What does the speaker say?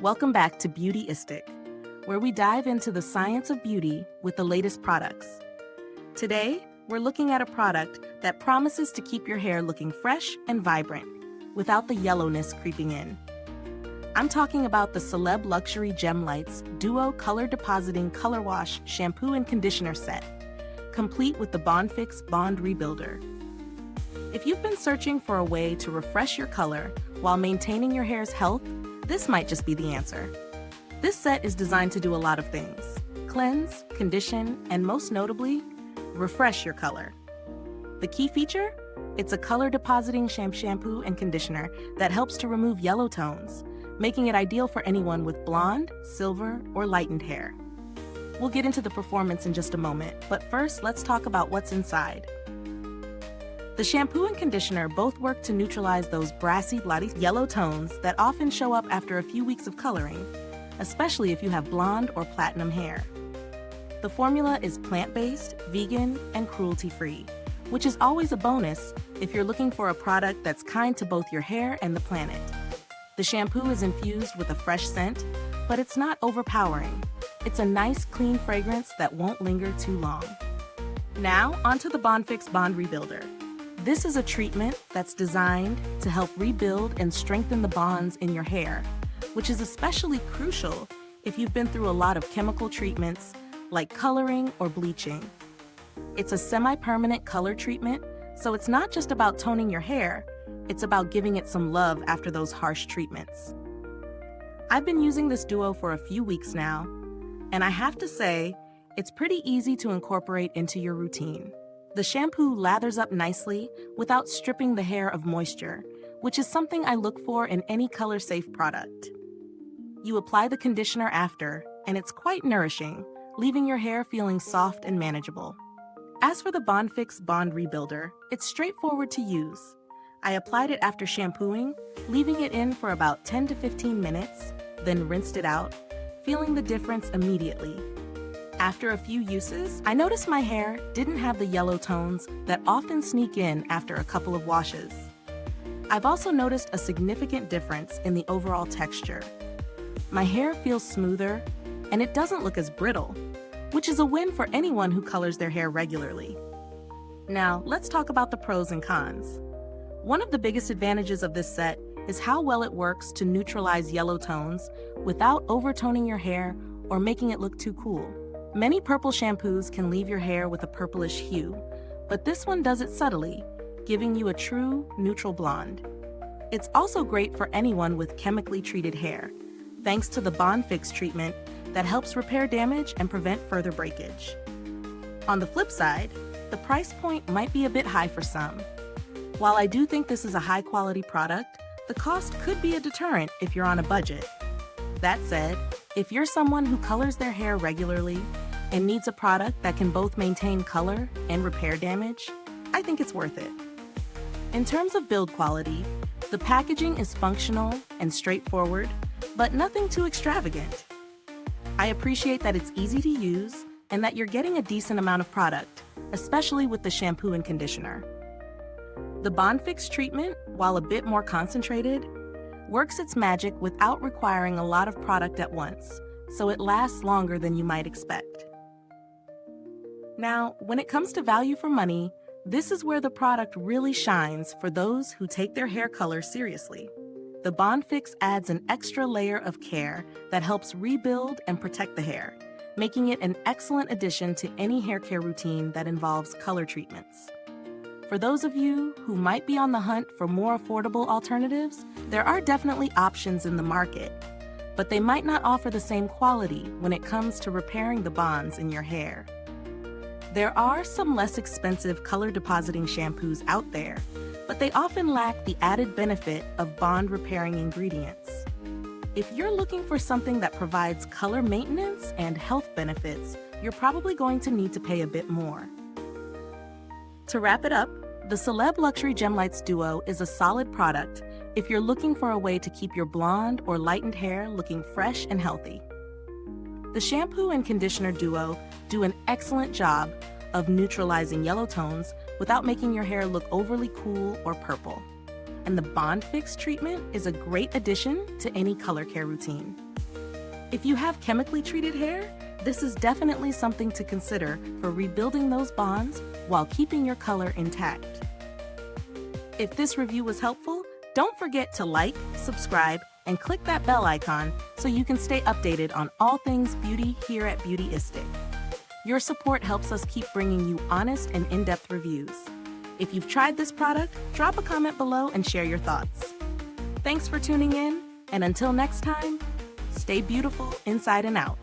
Welcome back to Beautyistic, where we dive into the science of beauty with the latest products. Today, we're looking at a product that promises to keep your hair looking fresh and vibrant without the yellowness creeping in. I'm talking about the Celeb Luxury Gem Lights Duo Color Depositing Color Wash Shampoo and Conditioner Set, complete with the Bondfix Bond Rebuilder. If you've been searching for a way to refresh your color while maintaining your hair's health, this might just be the answer. This set is designed to do a lot of things: cleanse, condition, and most notably, refresh your color. The key feature? It's a color depositing shampoo and conditioner that helps to remove yellow tones, making it ideal for anyone with blonde, silver, or lightened hair. We'll get into the performance in just a moment, but first let's talk about what's inside. The shampoo and conditioner both work to neutralize those brassy, bloody yellow tones that often show up after a few weeks of coloring, especially if you have blonde or platinum hair. The formula is plant-based, vegan, and cruelty-free, which is always a bonus if you're looking for a product that's kind to both your hair and the planet. The shampoo is infused with a fresh scent, but it's not overpowering. It's a nice, clean fragrance that won't linger too long. Now, onto the Bondfix Bond Rebuilder. This is a treatment that's designed to help rebuild and strengthen the bonds in your hair, which is especially crucial if you've been through a lot of chemical treatments like coloring or bleaching. It's a semi-permanent color treatment, so it's not just about toning your hair, it's about giving it some love after those harsh treatments. I've been using this duo for a few weeks now, and I have to say, it's pretty easy to incorporate into your routine. The shampoo lathers up nicely without stripping the hair of moisture, which is something I look for in any color-safe product. You apply the conditioner after, and it's quite nourishing, leaving your hair feeling soft and manageable. As for the Bondfix Bond Rebuilder, it's straightforward to use. I applied it after shampooing, leaving it in for about 10 to 15 minutes, then rinsed it out, feeling the difference immediately. After a few uses, I noticed my hair didn't have the yellow tones that often sneak in after a couple of washes. I've also noticed a significant difference in the overall texture. My hair feels smoother, and it doesn't look as brittle, which is a win for anyone who colors their hair regularly. Now, let's talk about the pros and cons. One of the biggest advantages of this set is how well it works to neutralize yellow tones without overtoning your hair or making it look too cool. Many purple shampoos can leave your hair with a purplish hue, but this one does it subtly, giving you a true neutral blonde. It's also great for anyone with chemically treated hair, thanks to the Bondfix treatment that helps repair damage and prevent further breakage. On the flip side, the price point might be a bit high for some. While I do think this is a high-quality product, the cost could be a deterrent if you're on a budget. That said, if you're someone who colors their hair regularly and needs a product that can both maintain color and repair damage, I think it's worth it. In terms of build quality, the packaging is functional and straightforward, but nothing too extravagant. I appreciate that it's easy to use and that you're getting a decent amount of product, especially with the shampoo and conditioner. The Bondfix treatment, while a bit more concentrated, works its magic without requiring a lot of product at once, so it lasts longer than you might expect. Now, when it comes to value for money, this is where the product really shines for those who take their hair color seriously. The Bondfix adds an extra layer of care that helps rebuild and protect the hair, making it an excellent addition to any hair care routine that involves color treatments. For those of you who might be on the hunt for more affordable alternatives, there are definitely options in the market, but they might not offer the same quality when it comes to repairing the bonds in your hair. There are some less expensive color depositing shampoos out there, but they often lack the added benefit of bond repairing ingredients. If you're looking for something that provides color maintenance and health benefits, you're probably going to need to pay a bit more. To wrap it up, the Celeb Luxury Gem Lights Duo is a solid product if you're looking for a way to keep your blonde or lightened hair looking fresh and healthy. The shampoo and conditioner duo do an excellent job of neutralizing yellow tones without making your hair look overly cool or purple. And the Bondfix treatment is a great addition to any color care routine. If you have chemically treated hair, this is definitely something to consider for rebuilding those bonds while keeping your color intact. If this review was helpful, don't forget to like, subscribe, and click that bell icon so you can stay updated on all things beauty here at Beautyistic. Your support helps us keep bringing you honest and in-depth reviews. If you've tried this product, drop a comment below and share your thoughts. Thanks for tuning in, and until next time, stay beautiful inside and out.